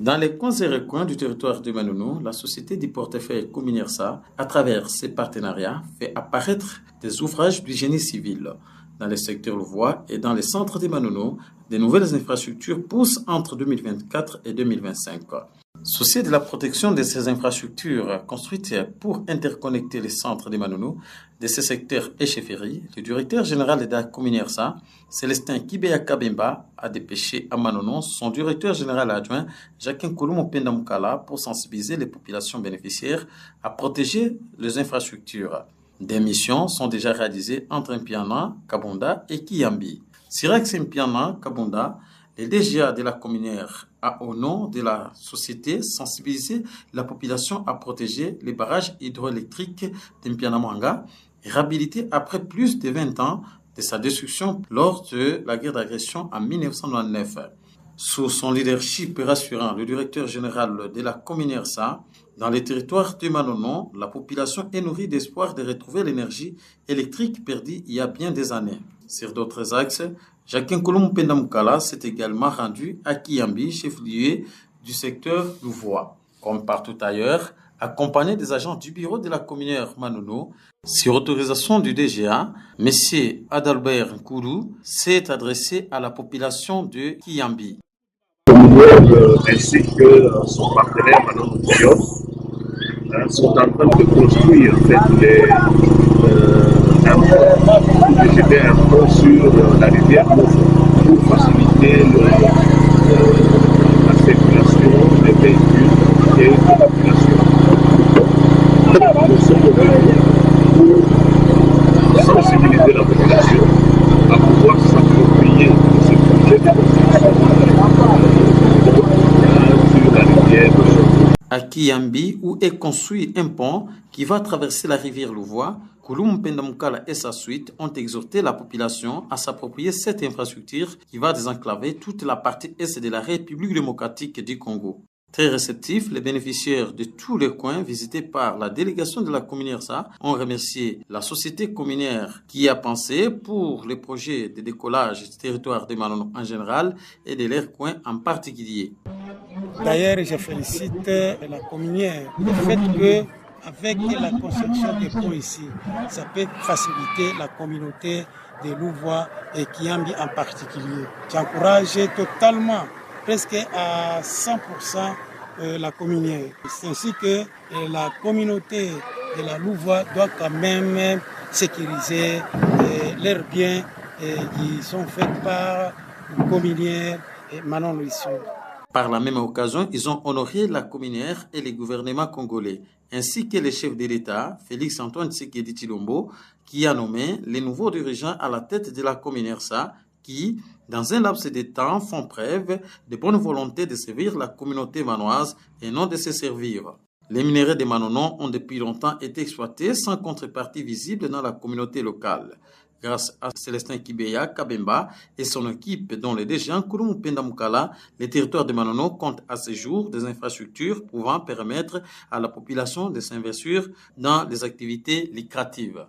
Dans les coins et recoins du territoire de Manono, la société du portefeuille Cominersa, à travers ses partenariats, fait apparaître des ouvrages du génie civil. Dans les secteurs louvois et dans les centres de Manono, de nouvelles infrastructures poussent entre 2024 et 2025. Soucieux de la protection de ces infrastructures construites pour interconnecter les centres de Manono, de ces secteurs et chefferies, le directeur général de la Cominersa, Célestin Kibeya Kabemba, a dépêché à Manono son directeur général adjoint, Jacques Nkouloumo Pendamukala, pour sensibiliser les populations bénéficiaires à protéger les infrastructures. Des missions sont déjà réalisées entre Mpiana, Kabonda et Kiyambi. Sirax Mpiana, Kabonda, le DGA de la communaire a, au nom de la société, sensibilisé la population à protéger les barrages hydroélectriques d'Mpianamanga, réhabilités après plus de 20 ans de sa destruction lors de la guerre d'agression en 1999. Sous son leadership rassurant, le directeur général de la Cominersa, dans les territoires de Manono, la population est nourrie d'espoir de retrouver l'énergie électrique perdue il y a bien des années. Sur d'autres axes, Jacques Nkouloumo Pendamukala s'est également rendu à Kiyambi, chef-lieu du secteur louvois. Comme partout ailleurs, accompagné des agents du bureau de la communaire Manono, sur autorisation du DGA, M. Adalbert Nkoulou s'est adressé à la population de Kiyambi. Ainsi que son partenaire Manono sont en train de construire jeter un pont sur la rivière pour faciliter la circulation des véhicules et de la population. Nous sommes venus pour sensibiliser la population à pouvoir s'approprier de ce projet de construction sur la rivière. À Kiyambi, où est construit un pont qui va traverser la rivière Louvois, Nkouloumo Pendamukala et sa suite ont exhorté la population à s'approprier cette infrastructure qui va désenclaver toute la partie est de la République démocratique du Congo. Très réceptifs, les bénéficiaires de tous les coins visités par la délégation de la Cominersa ont remercié la société communaire qui a pensé pour les projets de décollage du territoire de Manono en général et de leurs coins en particulier. D'ailleurs, je félicite la communaire du fait que avec la construction des ponts ici, ça peut faciliter la communauté de Louvois et Kiyambi en particulier. J'encourage totalement, presque à 100%, la communaire. C'est ainsi que la communauté de la Louvois doit quand même sécuriser leurs biens qui sont faits par la communaire et Manon Luisson. Par la même occasion, ils ont honoré la communaire et les gouvernements congolais, ainsi que le chef de l'État, Félix Antoine Tshisekedi Tshilombo, qui a nommé les nouveaux dirigeants à la tête de la Cominersa, qui, dans un laps de temps, font preuve de bonne volonté de servir la communauté manoise et non de se servir. Les minerais de Manono ont depuis longtemps été exploités sans contrepartie visible dans la communauté locale. Grâce à Célestin Kibeya Kabemba et son équipe, dont le DG Nkouloumo Pendamukala, le territoire de Manono compte à ce jour des infrastructures pouvant permettre à la population de s'investir dans des activités lucratives.